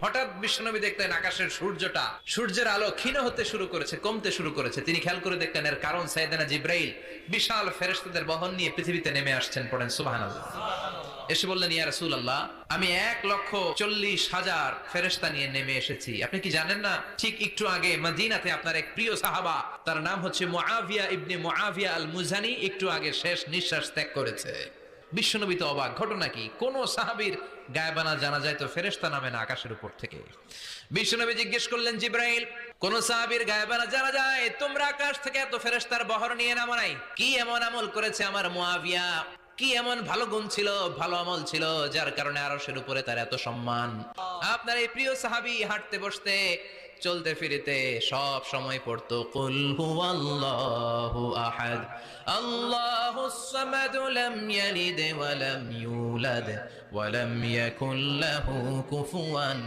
হঠাৎ বিশ্বনবী দেখলেন আকাশের সূর্যের আলো ক্ষীণ হতে শুরু করেছে, কমতে শুরু করেছে। তিনি খেয়াল করে দেখলেন এর কারণ সাইয়েদনা জিব্রাইল বিশাল ফেরেশতাদের বহন নিয়ে পৃথিবীতে নেমে আসছেন। পড়েন সুবহানাল্লাহ। এসে বললেন, ইয়া রাসূলুল্লাহ, আমি 1,40,000 ফেরেশতা নিয়ে নেমে এসেছি। আপনি কি জানেন না, ঠিক একটু আগে মদিনাতে আপনার এক প্রিয় সাহাবা, তার নাম হচ্ছে মুআবিয়া ইবনে মুআবিয়া আল মুজানি, একটু আগে শেষ নিঃশ্বাস ত্যাগ করেছে। বিশ্বনবী তো অবাক, ঘটনা কি? কোন সাহাবীর গায়েবানা জানা যায় তো ফেরেশতা নামে না আকাশের উপর থেকে। বিশ্বনবী জিজ্ঞেস করলেন, জিব্রাইল, কোন সাহাবীর গায়েবানা জানা যায়? তোমরা আকাশ থেকে এত ফেরেশতার বহর নিয়ে নামো নাই? কি এমন আমল করেছে আমার মুআবিয়া? কি এমন ভালো গুণ ছিল, ভালো আমল ছিল, যার কারণে আরশের উপরে তার এত সম্মান? আপনার এই প্রিয় সাহাবী হাঁটতে বসতে চলতে ফিরিতে সব সময় পড়তো কুল হুয়াল্লাহু আহাদ আল্লাহুস সামাদ লাম ইয়ালিদ ওয়া লাম ইউলাদ ওয়া লাম ইয়াকুল লাহু কুফুয়ান